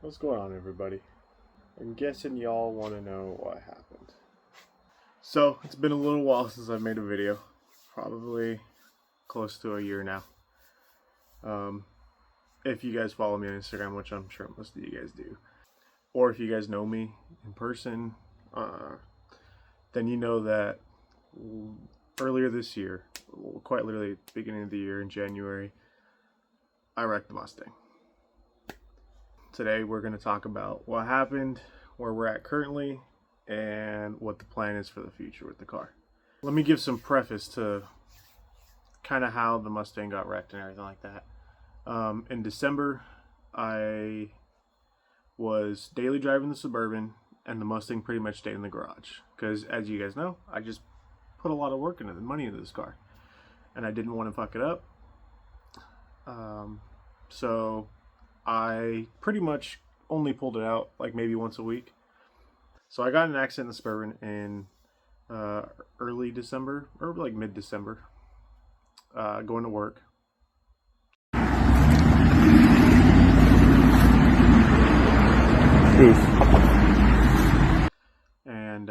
What's going on, everybody? I'm guessing y'all want to know what happened. So, it's been a little while since I've made a video. Probably close to a year now. If you guys follow me on Instagram, which I'm sure most of you guys do, or if you guys know me in person, then you know that earlier this year, quite literally at the beginning of the year in January, I wrecked the Mustang. Today we're going to talk about what happened, where we're at currently, and what the plan is for the future with the car. Let me give some preface to kind of how the Mustang got wrecked and everything like that. In December, I was daily driving the Suburban, and the Mustang pretty much stayed in the garage. Because, as you guys know, I just put a lot of work into the money into this car, and I didn't want to fuck it up. So I pretty much only pulled it out like maybe once a week. So I got in an accident in the Suburban in early December, or like mid-December, going to work. And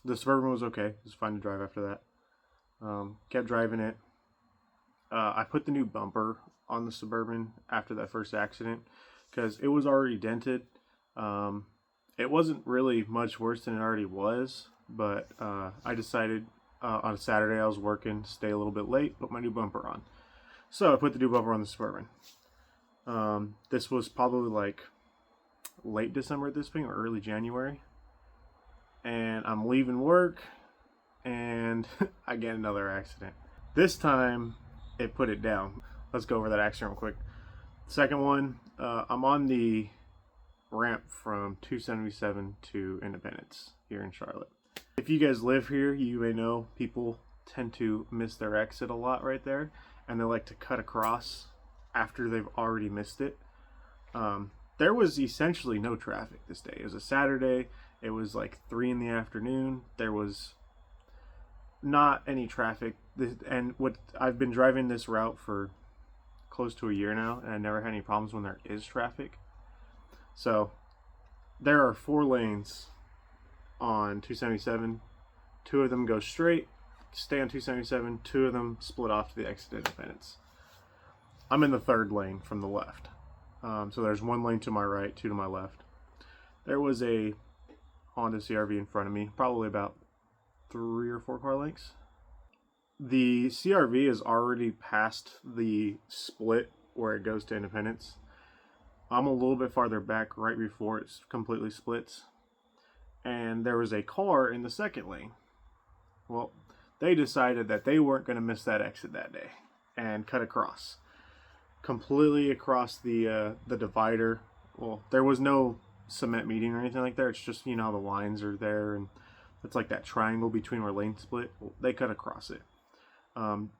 the Suburban was okay. It was fine to drive after that. Kept driving it. I put the new bumper on the Suburban after that first accident because it was already dented. It wasn't really much worse than it already was, but I decided on a Saturday I was working, stay a little bit late, put my new bumper on. So I put the new bumper on the Suburban. This was probably like late December at this point, or early January. And I'm leaving work, and I get another accident. This time, it put it down. Let's go over that accident real quick. Second one, I'm on the ramp from 277 to Independence here in Charlotte. If you guys live here, you may know people tend to miss their exit a lot right there, and they like to cut across after they've already missed it. There was essentially no traffic this day. It was a Saturday. It was like 3 in the afternoon. There was not any traffic. And what I've been driving this route for close to a year now, and I never had any problems when there is traffic. So there are 4 lanes on 277. 2 of them go straight, stay on 277. 2 of them split off to the exit Independence. I'm in the 3rd lane from the left. So there's 1 lane to my right, 2 to my left. There was a Honda CR-V in front of me, probably about 3 or 4 car lengths. The CR-V is already past the split where it goes to Independence. I'm a little bit farther back right before it completely splits. And there was a car in the 2nd lane. Well, they decided that they weren't going to miss that exit that day and cut across. Completely across the divider. Well, there was no cement median or anything like that. It's just, you know, the lines are there, and it's like that triangle between where lanes split. Well, they cut across it.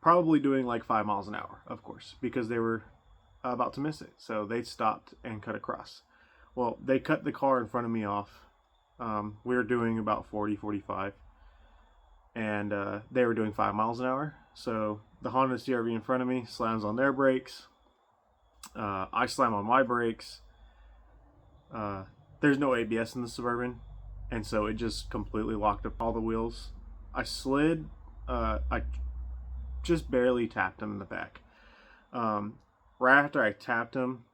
Probably doing like 5 miles an hour, of course, because they were about to miss it. So they stopped and cut across. Well, they cut the car in front of me off. We were doing about 40, 45. And they were doing 5 miles an hour. So the Honda CR-V in front of me slams on their brakes. I slam on my brakes. There's no ABS in the Suburban, and so it just completely locked up all the wheels. I slid. I just barely tapped them in the back. Right after I tapped them,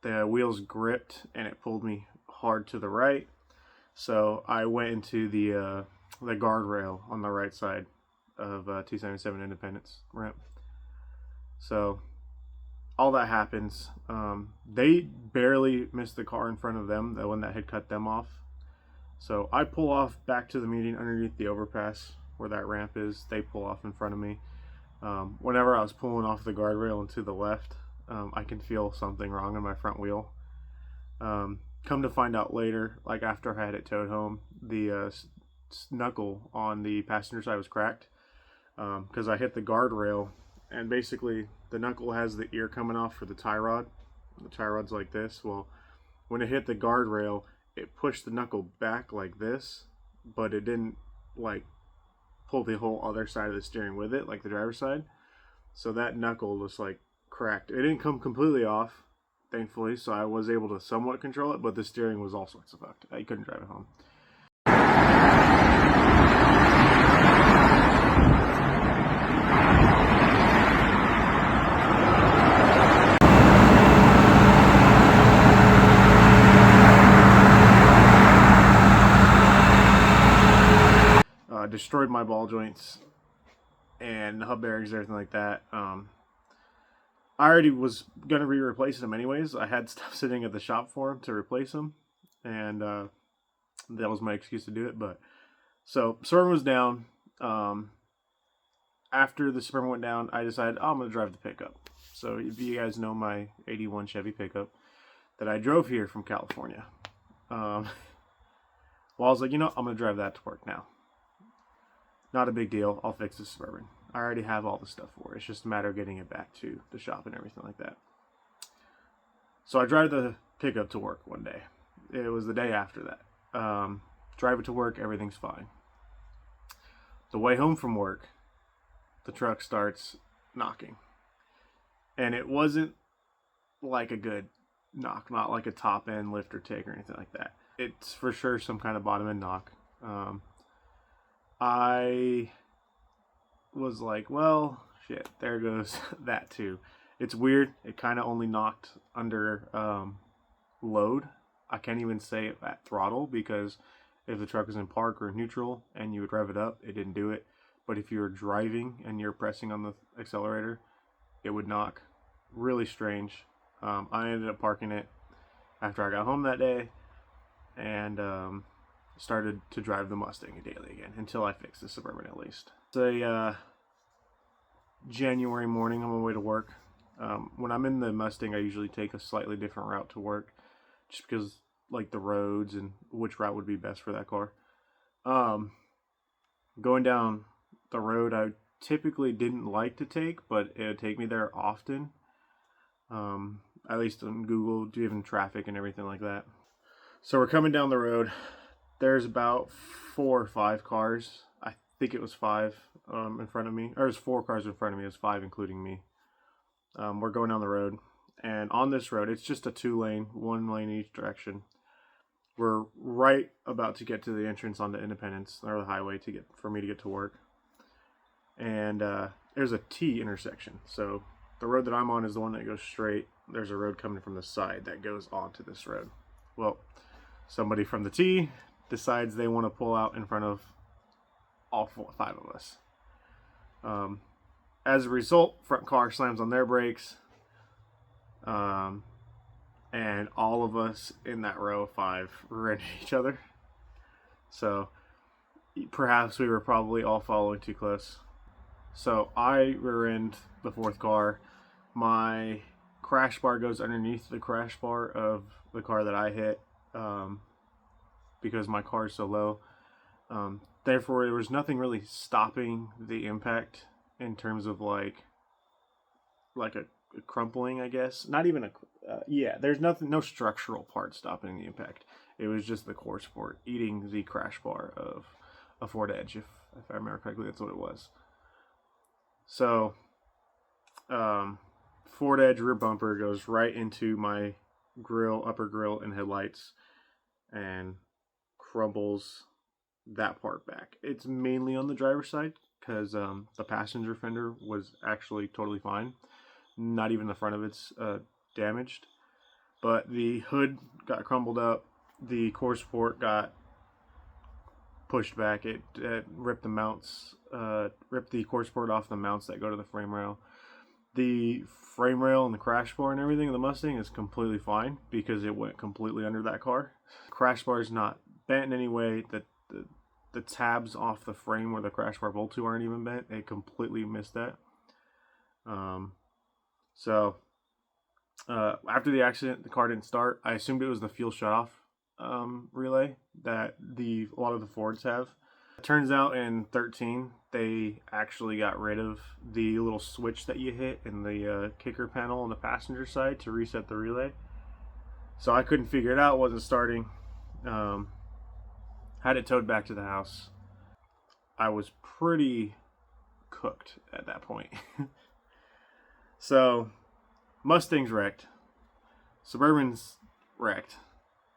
the wheels gripped and it pulled me hard to the right. So I went into the guardrail on the right side of 277 Independence ramp. So all that happens. They barely missed the car in front of them, the one that had cut them off. So I pull off back to the median underneath the overpass where that ramp is. They pull off in front of me. Whenever I was pulling off the guardrail and to the left, I can feel something wrong in my front wheel. Come to find out later, like after I had it towed home, the knuckle on the passenger side was cracked because I hit the guardrail. And basically, the knuckle has the ear coming off for the tie rod. The tie rod's like this. Well, when it hit the guardrail, it pushed the knuckle back like this, but it didn't like pull the whole other side of the steering with it, like the driver's side. So that knuckle was like cracked. It didn't come completely off, thankfully, so I was able to somewhat control it, but the steering was all sorts of fucked. I couldn't drive it home. Destroyed my ball joints and hub bearings and everything like that. I already was going to replace them anyways. I had stuff sitting at the shop for them to replace them, and that was my excuse to do it. But so Suburban was down. After the Suburban went down, I decided, I'm going to drive the pickup. So if you guys know my 81 Chevy pickup that I drove here from California, well, I was like, I'm going to drive that to work now. Not a big deal. I'll fix the Suburban. I already have all the stuff for it. It's just a matter of getting it back to the shop and everything like that. So I drive the pickup to work one day. It was the day after that. Drive it to work. Everything's fine. The way home from work, the truck starts knocking. And it wasn't like a good knock. Not like a top end lift or take or anything like that. It's for sure some kind of bottom end knock. I was like, well, shit, there goes that too. It's weird. It kind of only knocked under load. I can't even say it at throttle, because if the truck was in park or neutral and you would rev it up, it didn't do it. But if you were driving and you're pressing on the accelerator, it would knock. Really strange. I ended up parking it after I got home that day, and started to drive the Mustang daily again until I fixed the Suburban at least. It's a January morning on my way to work. When I'm in the Mustang, I usually take a slightly different route to work, just because like the roads and which route would be best for that car. Going down the road I typically didn't like to take, but it would take me there often. At least on Google, given traffic and everything like that. So we're coming down the road. There's about 4 or 5 cars. I think it was 5 in front of me. Or there's 4 cars in front of me. It was 5 including me. We're going down the road. And on this road, it's just a 2-lane, 1 lane each direction. We're right about to get to the entrance onto Independence, or the highway, for me to get to work. And there's a T intersection. So the road that I'm on is the one that goes straight. There's a road coming from the side that goes onto this road. Well, somebody from the T decides they want to pull out in front of all 5 of us. As a result, front car slams on their brakes, and all of us in that row of 5 ran into each other. So perhaps we were probably all following too close. So I rear-end the 4th car. My crash bar goes underneath the crash bar of the car that I hit, because my car is so low. Therefore, there was nothing really stopping the impact in terms of like a crumpling, I guess. Not even there's no structural part stopping the impact. It was just the core support eating the crash bar of a Ford Edge, if I remember correctly, that's what it was. So, Ford Edge rear bumper goes right into my grill, upper grill, and headlights, and crumbles that part back. It's mainly on the driver's side, because the passenger fender was actually totally fine. Not even the front of it's damaged. But the hood got crumbled up. The core support got pushed back. It ripped the mounts, ripped the core support off the mounts that go to the frame rail. The frame rail and the crash bar and everything in the Mustang is completely fine, because it went completely under that car. The crash bar is not bent in any way. The tabs off the frame where the crash bar bolt to aren't even bent. It completely missed that. So after the accident, the car didn't start. I assumed it was the fuel shutoff relay that a lot of the Fords have. It turns out in 13 they actually got rid of the little switch that you hit in the kicker panel on the passenger side to reset the relay. So I couldn't figure it out, wasn't starting. Had it towed back to the house. I was pretty cooked at that point. So Mustang's wrecked. Suburban's wrecked.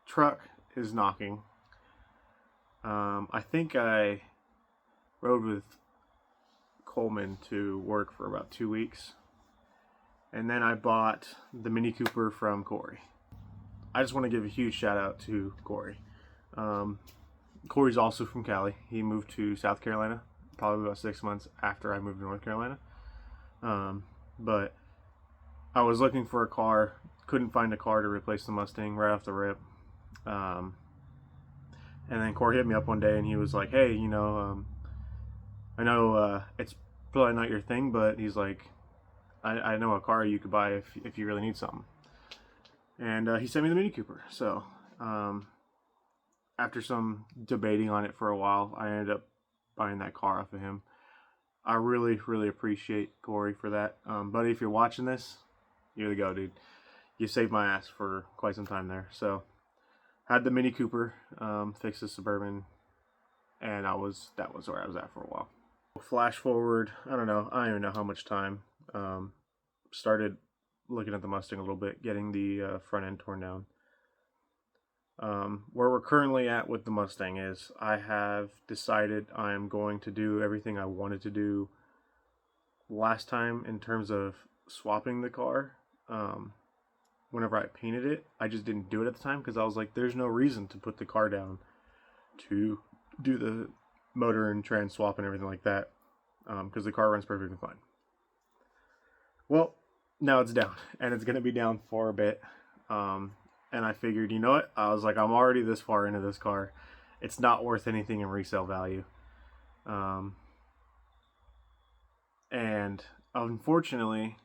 Truck is knocking. I think I rode with Coleman to work for about 2 weeks. And then I bought the Mini Cooper from Corey. I just want to give a huge shout out to Corey. Corey's also from Cali. He moved to South Carolina probably about 6 months after I moved to North Carolina. But I was looking for a car, couldn't find a car to replace the Mustang right off the rip. And then Corey hit me up one day and he was like, hey, I know it's probably not your thing, but he's like, I know a car you could buy if you really need something. And he sent me the Mini Cooper. So after some debating on it for a while, I ended up buying that car off of him. I really, really appreciate Corey for that. Buddy, if you're watching this, you're the go, dude. You saved my ass for quite some time there. So had the Mini Cooper, fixed the Suburban, and that was where I was at for a while. Flash forward, I don't even know how much time. Started looking at the Mustang a little bit, getting the front end torn down. Where we're currently at with the Mustang is I have decided I am going to do everything I wanted to do last time in terms of swapping the car. Whenever I painted it, I just didn't do it at the time because I was like, there's no reason to put the car down to do the motor and trans swap and everything like that, because the car runs perfectly fine. Well, now it's down, and it's going to be down for a bit. And I figured, you know what? I was like, I'm already this far into this car. It's not worth anything in resale value. And unfortunately,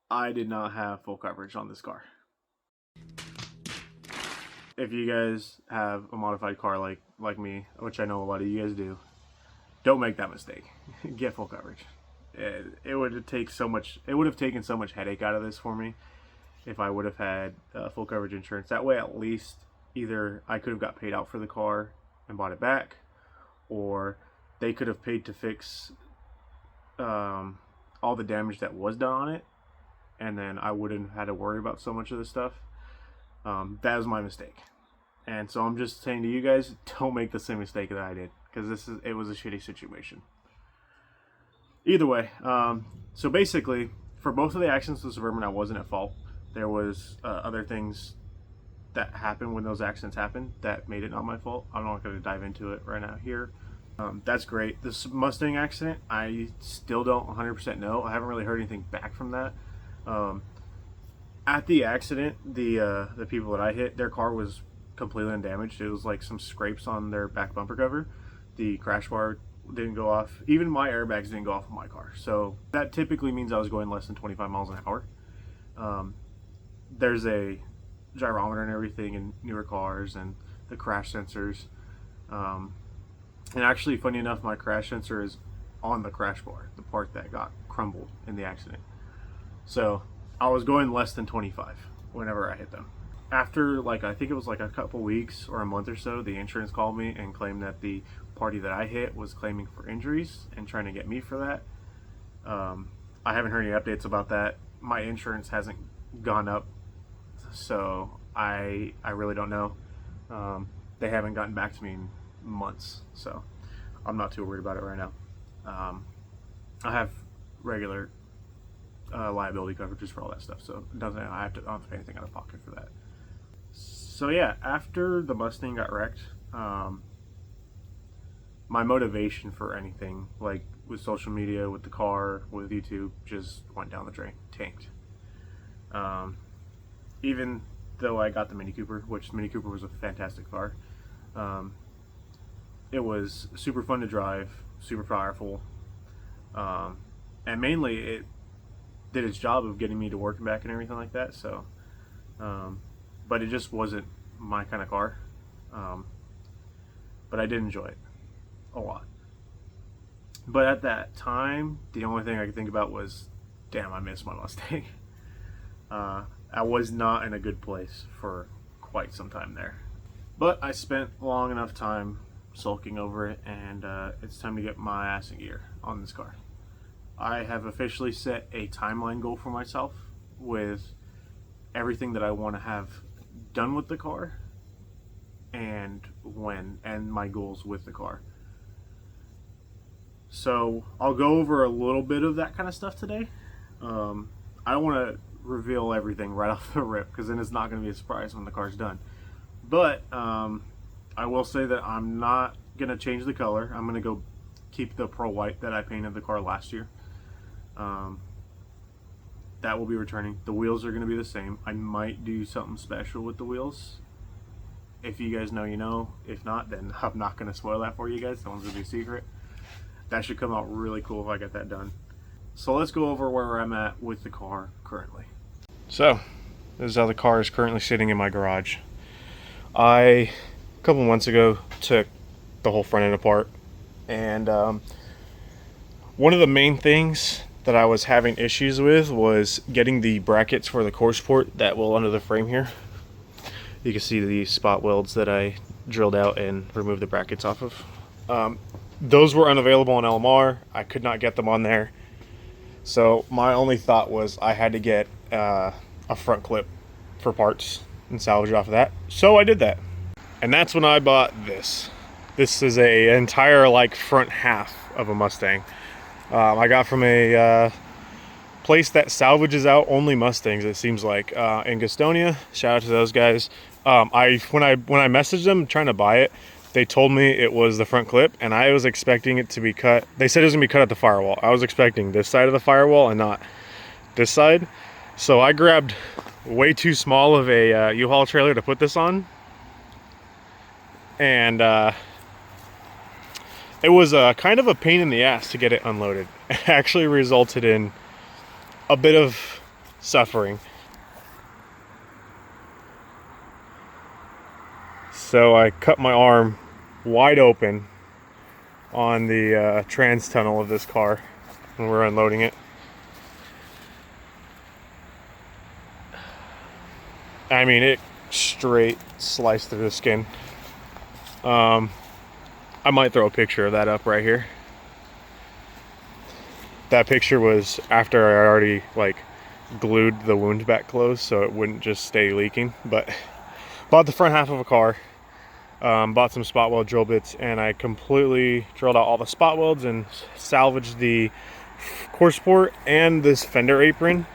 I did not have full coverage on this car. If you guys have a modified car like me, which I know a lot of you guys do, don't make that mistake. Get full coverage. It would have taken so much headache out of this for me if I would have had full coverage insurance. That way, at least either I could have got paid out for the car and bought it back, or they could have paid to fix all the damage that was done on it, and then I wouldn't have had to worry about so much of this stuff. That was my mistake. And so I'm just saying to you guys, don't make the same mistake that I did, because it was a shitty situation. Either way, so basically, for both of the accidents with the Suburban, I wasn't at fault. There was other things that happened when those accidents happened that made it not my fault. I'm not going to dive into it right now here. That's great. This Mustang accident, I still don't 100% know. I haven't really heard anything back from that. At the accident, the people that I hit, their car was completely undamaged. It was like some scrapes on their back bumper cover. The crash bar didn't go off. Even my airbags didn't go off of my car. So that typically means I was going less than 25 miles an hour. There's a gyrometer and everything in newer cars, and the crash sensors. And actually, funny enough, my crash sensor is on the crash bar, the part that got crumbled in the accident. So I was going less than 25 whenever I hit them. After, I think it was a couple weeks or a month or so, the insurance called me and claimed that the party that I hit was claiming for injuries and trying to get me for that. I haven't heard any updates about that. My insurance hasn't gone up, so I really don't know. They haven't gotten back to me in months, so I'm not too worried about it right now. I have regular liability coverages for all that stuff, so I don't have to pay anything out of pocket for that. So yeah, after the Mustang got wrecked, my motivation for anything, like with social media, with the car, with YouTube, just went down the drain, tanked. Even though I got the Mini Cooper, which Mini Cooper was a fantastic car, it was super fun to drive, super powerful, and mainly it did its job of getting me to work and back and everything like that. So, but it just wasn't my kind of car. But I did enjoy it a lot. But at that time, the only thing I could think about was, damn, I miss my Mustang. I was not in a good place for quite some time there. But I spent long enough time sulking over it, and it's time to get my ass in gear on this car. I have officially set a timeline goal for myself with everything that I want to have done with the car and my goals with the car. So I'll go over a little bit of that kind of stuff today. I don't want to reveal everything right off the rip, because then it's not going to be a surprise when the car's done. But I will say that I'm not going to change the color. I'm going to go keep the pearl white that I painted the car last year. That will be returning. The wheels are going to be the same. I might do something special with the wheels. If you guys know, you know. If not, then I'm not going to spoil that for you guys. That one's going to be a secret. That should come out really cool if I get that done. So let's go over where I'm at with the car currently. So this is how the car is currently sitting in my garage. A couple months ago, took the whole front end apart, and one of the main things that I was having issues with was getting the brackets for the core support that will under the frame here. You can see the spot welds that I drilled out and removed the brackets off of. Those were unavailable on LMR. I could not get them on there. So my only thought was I had to get a front clip for parts and salvage off of that. So I did that. And that's when I bought this. This is an entire like front half of a Mustang. I got from a place that salvages out only Mustangs, it seems like, in Gastonia. Shout out to those guys. When I messaged them trying to buy it, they told me it was the front clip, and I was expecting it to be cut. They said it was gonna be cut at the firewall. I was expecting this side of the firewall and not this side. So I grabbed way too small of a U-Haul trailer to put this on, and it was kind of a pain in the ass to get it unloaded. It actually resulted in a bit of suffering. So I cut my arm wide open on the trans tunnel of this car when we're unloading it. I mean, it straight sliced through the skin. I might throw a picture of that up right here. That picture was after I already like glued the wound back closed so it wouldn't just stay leaking. But bought the front half of a car, bought some spot weld drill bits, and I completely drilled out all the spot welds and salvaged the core support and this fender apron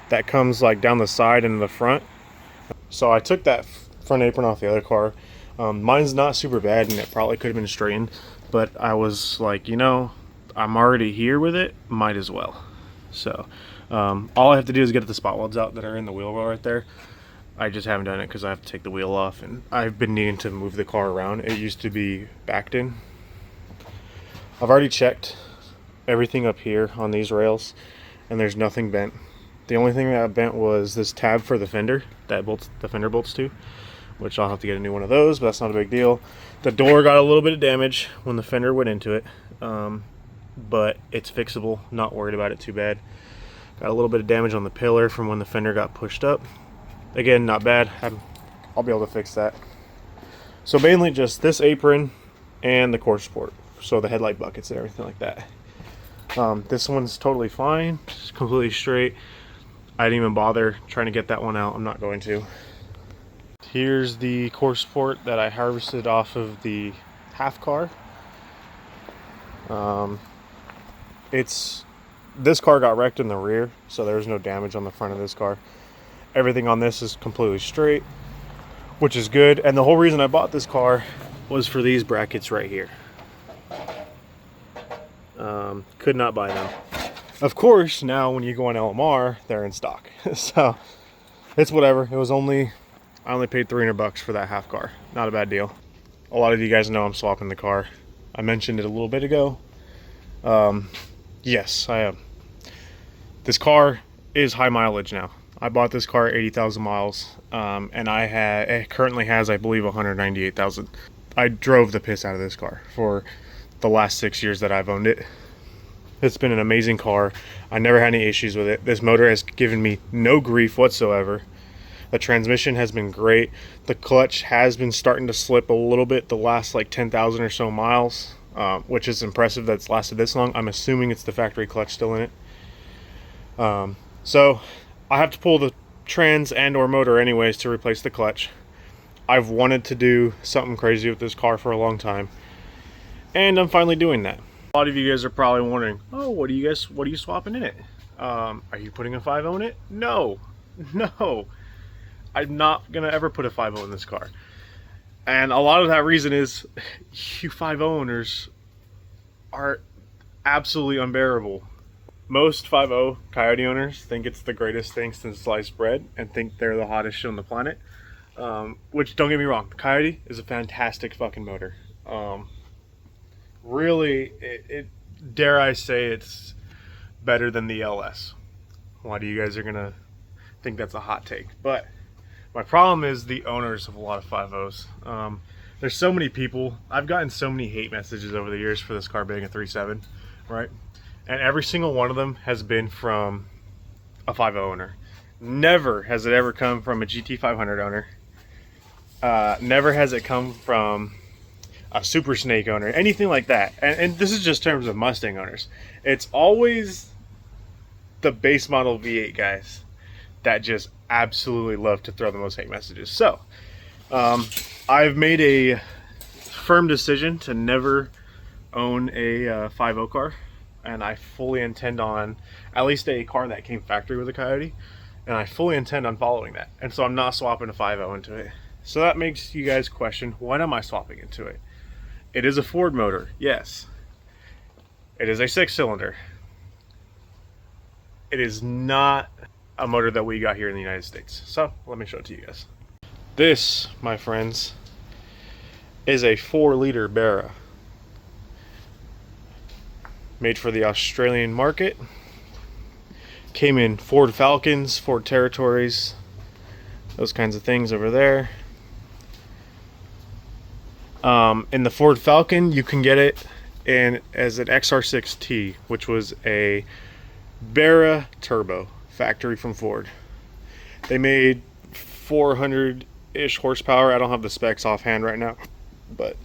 that comes like down the side and the front. So I took that front apron off the other car. Mine's not super bad and it probably could have been straightened, but I was like, you know, I'm already here with it, might as well. So all I have to do is get the spot welds out that are in the wheel well right there. I just haven't done it because I have to take the wheel off, and I've been needing to move the car around. It used to be backed in. I've already checked everything up here on these rails, and there's nothing bent. The only thing that bent was this tab for the fender that bolts the fender bolts to, which I'll have to get a new one of those, but that's not a big deal. The door got a little bit of damage when the fender went into it, but it's fixable. Not worried about it too bad. Got a little bit of damage on the pillar from when the fender got pushed up. Again, not bad. I'll be able to fix that. So mainly just this apron and the core support, so the headlight buckets and everything like that. This one's totally fine, it's completely straight. I didn't even bother trying to get that one out. I'm not going to. Here's the core support that I harvested off of the half car. This car got wrecked in the rear, so there's no damage on the front of this car. Everything on this is completely straight, which is good. And the whole reason I bought this car was for these brackets right here. Could not buy them. Of course, now when you go on LMR, they're in stock. So it's whatever. I only paid $300 for that half car. Not a bad deal. A lot of you guys know I'm swapping the car. I mentioned it a little bit ago. Yes, I am. This car is high mileage now. I bought this car at 80,000 miles, and it currently has, I believe, 198,000. I drove the piss out of this car for the last 6 years that I've owned it. It's been an amazing car. I never had any issues with it. This motor has given me no grief whatsoever. The transmission has been great. The clutch has been starting to slip a little bit the last like 10,000 or so miles, which is impressive that's lasted this long. I'm assuming it's the factory clutch still in it. So I have to pull the trans and or motor anyways to replace the clutch. I've wanted to do something crazy with this car for a long time, and I'm finally doing that. A lot of you guys are probably wondering, oh, what are you swapping in it? Are you putting a 5.0 in it? No, I'm not gonna ever put a 5.0 in this car. And a lot of that reason is you 5.0 owners are absolutely unbearable. Most 5.0 Coyote owners think it's the greatest thing since sliced bread and think they're the hottest shit on the planet. Which, don't get me wrong, the Coyote is a fantastic fucking motor. Really, dare I say it's better than the LS. A lot of you guys are gonna think that's a hot take, but my problem is the owners of a lot of 5.0s. There's so many people. I've gotten so many hate messages over the years for this car being a 3.7, right? And every single one of them has been from a 5.0 owner. Never has it ever come from a GT500 owner. Never has it come from a Super Snake owner, anything like that. And this is just terms of Mustang owners. It's always the base model V8 guys that just absolutely love to throw the most hate messages. So I've made a firm decision to never own a 5.0 car, and I fully intend on at least a car that came factory with a Coyote, and I fully intend on following that. And so I'm not swapping a 5.0 into it. So that makes you guys question, what am I swapping into it? It is a Ford motor, yes. It is a 6-cylinder. It is not a motor that we got here in the United States. So let me show it to you guys. This, my friends, is a 4-liter Barra. Made for the Australian market. Came in Ford Falcons, Ford Territories, those kinds of things over there. In the Ford Falcon, you can get it in as an XR6T, which was a Barra turbo, factory from Ford. They made 400-ish horsepower. I don't have the specs offhand right now, but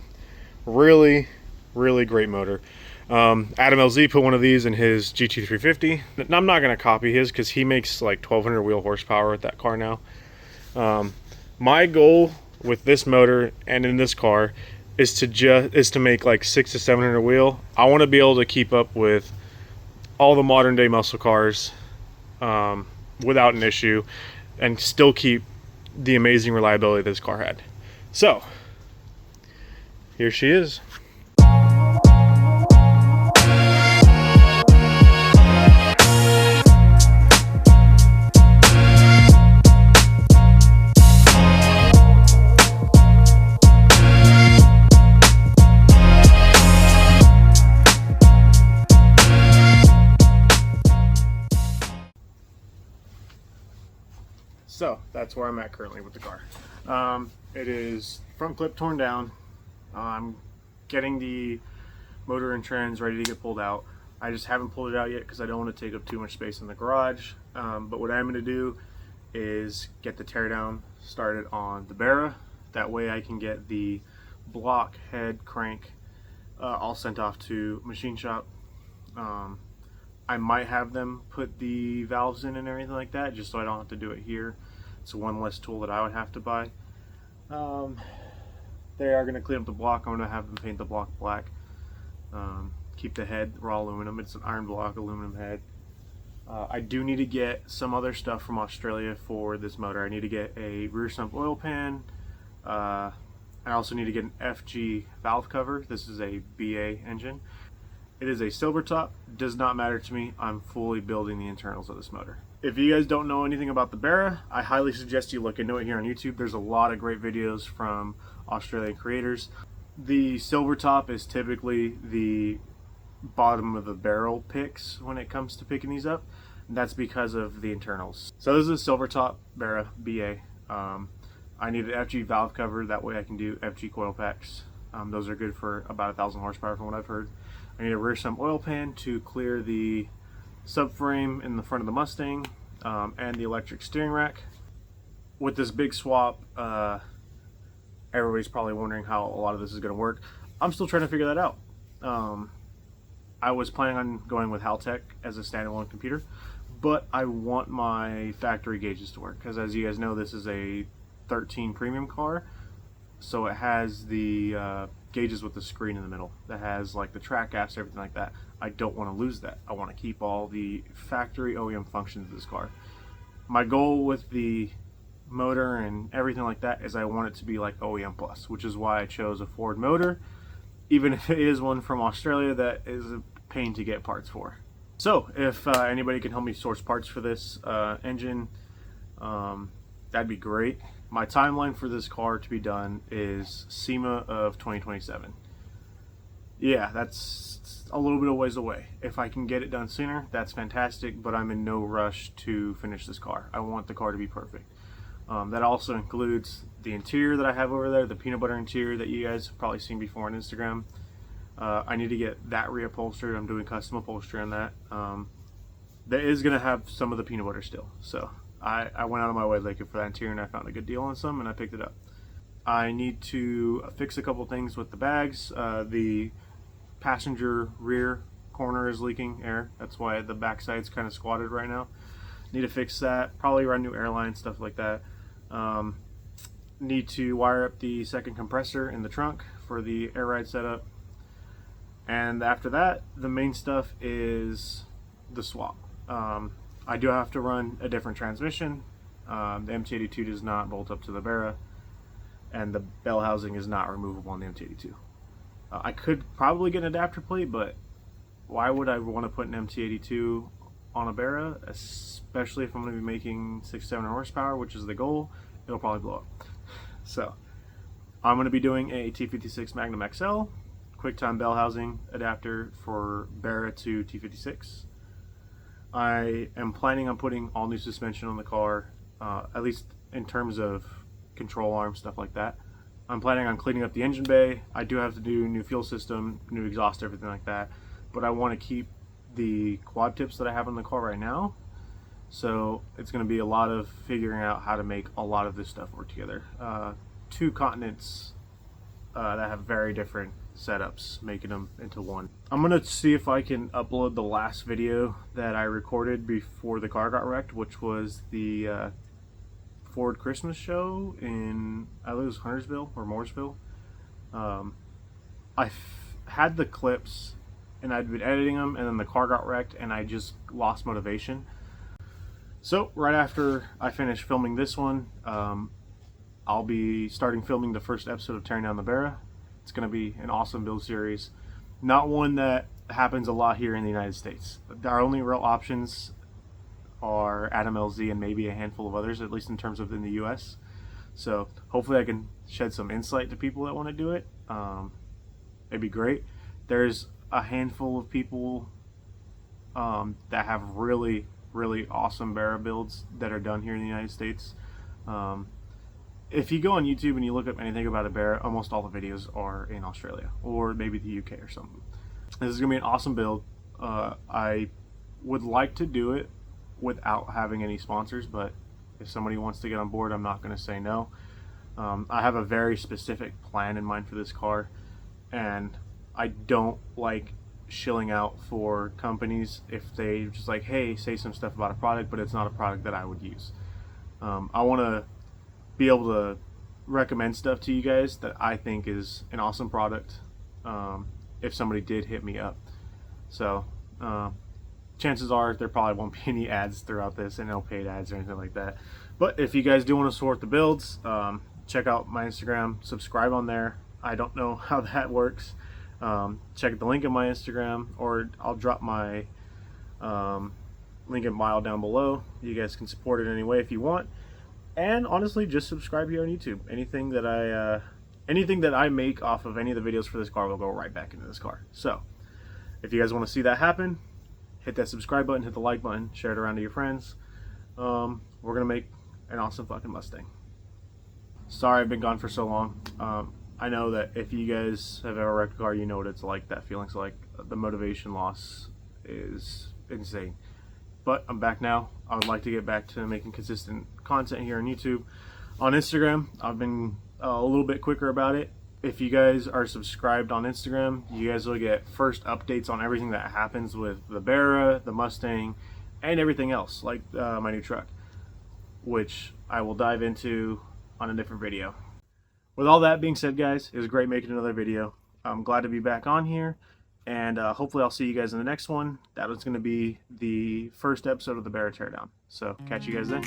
really great motor. Adam LZ put one of these in his GT350. I'm not going to copy his because he makes like 1200 wheel horsepower with that car now. My goal with this motor and in this car is to make like 600 to 700 wheel. I want to be able to keep up with all the modern day muscle cars without an issue, and still keep the amazing reliability this car had. So here she is. So that's where I'm at currently with the car. It is front clip torn down. I'm getting the motor and trans ready to get pulled out. I just haven't pulled it out yet because I don't want to take up too much space in the garage. But what I'm going to do is get the teardown started on the Barra. That way I can get the block, head, crank all sent off to machine shop. I might have them put the valves in and everything like that, just so I don't have to do it here. It's one less tool that I would have to buy. They are going to clean up the block. I'm going to have them paint the block black. Keep the head raw aluminum. It's an iron block aluminum head. I do need to get some other stuff from Australia for this motor. I need to get a rear sump oil pan. I also need to get an FG valve cover. This is a BA engine. It is a silver top, does not matter to me. I'm fully building the internals of this motor. If you guys don't know anything about the Barra, I highly suggest you look into it here on YouTube. There's a lot of great videos from Australian creators. The silver top is typically the bottom of the barrel picks when it comes to picking these up. And that's because of the internals. So this is a silver top Barra BA. I need an FG valve cover, that way I can do FG coil packs. Those are good for about 1,000 horsepower from what I've heard. I need a rear sump oil pan to clear the subframe in the front of the Mustang and the electric steering rack. With this big swap, everybody's probably wondering how a lot of this is going to work. I'm still trying to figure that out. I was planning on going with Haltech as a standalone computer, but I want my factory gauges to work, because as you guys know, this is a 13 premium car, so it has the gauges with the screen in the middle that has like the track apps, everything like that. I don't want to lose that. I want to keep all the factory OEM functions of this car. My goal with the motor and everything like that is I want it to be like OEM Plus, which is why I chose a Ford motor, even if it is one from Australia that is a pain to get parts for. So if anybody can help me source parts for this engine, that'd be great. My timeline for this car to be done is SEMA of 2027. Yeah, that's a little bit of ways away. If I can get it done sooner, that's fantastic, but I'm in no rush to finish this car. I want the car to be perfect. That also includes the interior that I have over there, the peanut butter interior that you guys have probably seen before on Instagram. I need to get that reupholstered. I'm doing custom upholstery on that. That is going to have some of the peanut butter still. So I went out of my way looking for that interior, and I found a good deal on some, and I picked it up. I need to fix a couple things with the bags. The passenger rear corner is leaking air. That's why the back side's kind of squatted right now. Need to fix that. Probably run new airline, stuff like that. Need to wire up the second compressor in the trunk for the air ride setup. And after that, the main stuff is the swap. I do have to run a different transmission. The MT82 does not bolt up to the Barra, and the bell housing is not removable on the MT82. I could probably get an adapter plate, but why would I want to put an MT82 on a Barra, especially if I'm going to be making 600-700 horsepower, which is the goal? It'll probably blow up. So I'm going to be doing a T56 Magnum XL QuickTime bell housing adapter for Barra to T56. I am planning on putting all new suspension on the car, at least in terms of control arm, stuff like that. I'm planning on cleaning up the engine bay. I do have to do new fuel system, new exhaust, everything like that, but I want to keep the quad tips that I have on the car right now. So it's going to be a lot of figuring out how to make a lot of this stuff work together. Two continents that have very different setups, making them into one. I'm gonna see if I can upload the last video that I recorded before the car got wrecked, which was the Ford Christmas show in, I think it was Huntersville or Mooresville. I had the clips and I'd been editing them, and then the car got wrecked and I just lost motivation. So right after I finish filming this one, I'll be starting filming the first episode of Tearing Down the Barra. It's going to be an awesome build series. Not one that happens a lot here in the United States. Our only real options are Adam LZ and maybe a handful of others, at least in terms of in the US. So hopefully I can shed some insight to people that want to do it. It'd be great. There's a handful of people that have really, really awesome Barra builds that are done here in the United States. If you go on YouTube and you look up anything about a Barra, almost all the videos are in Australia or maybe the UK or something. This is going to be an awesome build. I would like to do it without having any sponsors, but if somebody wants to get on board, I'm not going to say no. I have a very specific plan in mind for this car, and I don't like shilling out for companies if they just like, hey, say some stuff about a product, but it's not a product that I would use. I want to be able to recommend stuff to you guys that I think is an awesome product if somebody did hit me up. So chances are there probably won't be any ads throughout this and no paid ads or anything like that. But if you guys do want to support the builds, check out my Instagram, subscribe on there. I don't know how that works. Check the link in my Instagram, or I'll drop my link in bio down below. You guys can support it any way if you want. And honestly, just subscribe here on YouTube. Anything that I make off of any of the videos for this car will go right back into this car. So if you guys want to see that happen, hit that subscribe button, hit the like button, share it around to your friends. We're gonna make an awesome fucking Mustang. Sorry I've been gone for so long. I know that if you guys have ever wrecked a car, you know what it's like. That feeling's like the motivation loss is insane. But I'm back now. I would like to get back to making consistent content here on YouTube. On Instagram, I've been a little bit quicker about it. If you guys are subscribed on Instagram, you guys will get first updates on everything that happens with the Barra, the Mustang, and everything else, like my new truck, which I will dive into on a different video. With all that being said, guys, it was great making another video. I'm glad to be back on here, and hopefully I'll see you guys in the next one. That was going to be the first episode of the Bear Teardown. So catch you guys then.